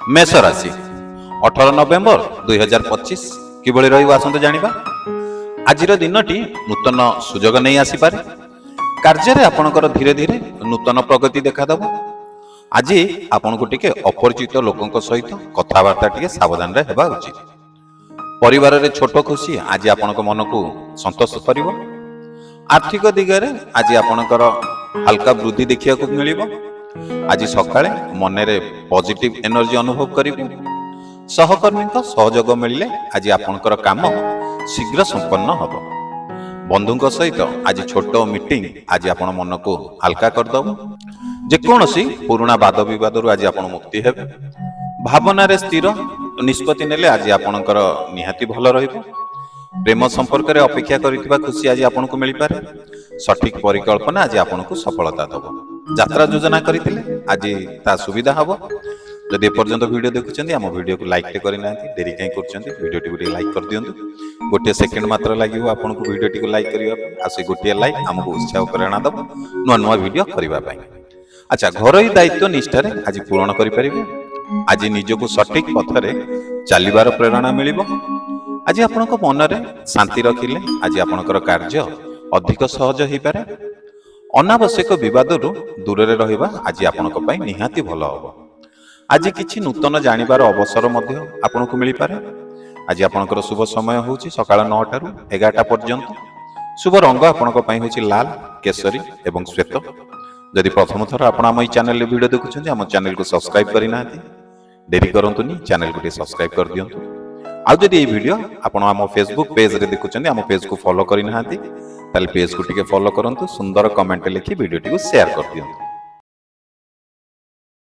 मेष राशि 18 नवेम्बर 2025 किभଳି ରହିବ ଆସନ୍ତୁ ଜାଣିବା। ଆଜିର ଦିନଟି ନୂତନ ସୁଯୋଗ ନେଇ ଆସିପାରେ। କାର୍ଯ୍ୟରେ ଆପଣଙ୍କର ଧୀରେ ଧୀରେ ନୂତନ ପ୍ରଗତି ଦେଖାଦେବ। ଆଜି ଆପଣଙ୍କୁ ଟିକେ ଅପରିଚିତ ଲୋକଙ୍କ ସହିତ କଥାବାର୍ତ୍ତା ଟିକେ ସାବଧାନରେ ହେବା ଉଚିତ। ପରିବାରରେ ଛୋଟ ଖୁସି ଆଜି ଆପଣଙ୍କ ମନକୁ ସନ୍ତୋଷ କରିବ। ଆର୍ଥିକ ଦିଗରେ ଆଜି ଆପଣଙ୍କର ହାଲକା ବୃଦ୍ଧି ଦେଖିବାକୁ ମିଳିବ। ଆଜି ସକାଳେ ମନରେ ପଜିଟିଭ ଏନର୍ଜି ଅନୁଭବ କରିବେ। ସହକର୍ମୀଙ୍କ ସହଯୋଗ ମିଳିଲେ ଆଜି ଆପଣଙ୍କର କାମ ଶୀଘ୍ର ସମ୍ପନ୍ନ ହେବ। ବନ୍ଧୁଙ୍କ ସହିତ ଆଜି ଛୋଟ ମିଟିଂ ଆଜି ଆପଣ ମନକୁ ହାଲକା କରିଦେବ। ଯେକୌଣସି ପୁରୁଣା ବାଦ ବିବାଦରୁ ଆଜି ଆପଣ ମୁକ୍ତି ହେବେ। ଭାବନାରେ ସ୍ଥିର ନିଷ୍ପତ୍ତି ନେଲେ ଆଜି ଆପଣଙ୍କର ନିହାତି ଭଲ ରହିବ। ପ୍ରେମ ସମ୍ପର୍କରେ ଅପେକ୍ଷା କରିଥିବା ଖୁସି ଆଜି ଆପଣଙ୍କୁ ମିଳିପାରେ। ସଠିକ ପରିକଳ୍ପନା ଆଜି ଆପଣଙ୍କୁ ସଫଳତା ଦେବ। ଯାତ୍ରା ଯୋଜନା କରିଥିଲେ ଆଜି ତା ସୁବିଧା ହେବ। ଯଦି ଏପର୍ଯ୍ୟନ୍ତ ଭିଡ଼ିଓ ଦେଖୁଛନ୍ତି ଆମ ଭିଡ଼ିଓକୁ ଲାଇକ୍ଟେ କରିନାହାନ୍ତି, ଡେରି କାହିଁ କରୁଛନ୍ତି? ଭିଡ଼ିଓଟିକୁ ଟିକେ ଲାଇକ୍ କରିଦିଅନ୍ତୁ। ଗୋଟିଏ ସେକେଣ୍ଡ ମାତ୍ର ଲାଗିବ ଆପଣଙ୍କୁ ଭିଡ଼ିଓଟିକୁ ଲାଇକ୍ କରିବା ପାଇଁ। ଆଉ ସେ ଗୋଟିଏ ଲାଇକ୍ ଆମକୁ ଉତ୍ସାହ ପ୍ରେରଣା ଦେବ ନୂଆ ନୂଆ ଭିଡ଼ିଓ କରିବା ପାଇଁ। ଆଚ୍ଛା, ଘରୋଇ ଦାୟିତ୍ୱ ନିଷ୍ଠାରେ ଆଜି ପୂରଣ କରିପାରିବେ। ଆଜି ନିଜକୁ ସଠିକ ପଥରେ ଚାଲିବାର ପ୍ରେରଣା ମିଳିବ। ଆଜି ଆପଣଙ୍କ ମନରେ ଶାନ୍ତି ରଖିଲେ ଆଜି ଆପଣଙ୍କର କାର୍ଯ୍ୟ ଅଧିକ ସହଜ ହୋଇପାରେ। ଅନାବଶ୍ୟକ ବିବାଦରୁ ଦୂରରେ ରହିବା ଆଜି ଆପଣଙ୍କ ପାଇଁ ନିହାତି ଭଲ ହେବ। ଆଜି କିଛି ନୂତନ ଜାଣିବାର ଅବସର ମଧ୍ୟ ଆପଣଙ୍କୁ ମିଳିପାରେ। ଆଜି ଆପଣଙ୍କର ଶୁଭ ସମୟ ହେଉଛି ସକାଳ 9ଟାରୁ 11ଟା ପର୍ଯ୍ୟନ୍ତ। ଶୁଭ ରଙ୍ଗ ଆପଣଙ୍କ ପାଇଁ ହେଉଛି ଲାଲ, କେଶରୀ ଏବଂ ଶ୍ୱେତ। ଯଦି ପ୍ରଥମ ଥର ଆପଣ ଆମ ଏହି ଚ୍ୟାନେଲରେ ଭିଡ଼ିଓ ଦେଖୁଛନ୍ତି, ଆମ ଚ୍ୟାନେଲକୁ ସବସ୍କ୍ରାଇବ୍ କରିନାହାନ୍ତି, ଡେରି କରନ୍ତୁନି, ଚ୍ୟାନେଲକୁ ଟିକେ ସବସ୍କ୍ରାଇବ୍ କରିଦିଅନ୍ତୁ। ଆଉ ଯଦି ଏହି ଭିଡ଼ିଓ ଆପଣ ଆମ ଫେସବୁକ୍ ପେଜରେ ଦେଖୁଛନ୍ତି, ଆମ ପେଜକୁ ଫଲୋ କରିନାହାନ୍ତି, ତାହେଲେ ପେଜକୁ ଟିକେ ଫଲୋ କରନ୍ତୁ। ସୁନ୍ଦର କମେଣ୍ଟ ଲେଖି ଭିଡ଼ିଓଟିକୁ ସେୟାର କରିଦିଅନ୍ତୁ।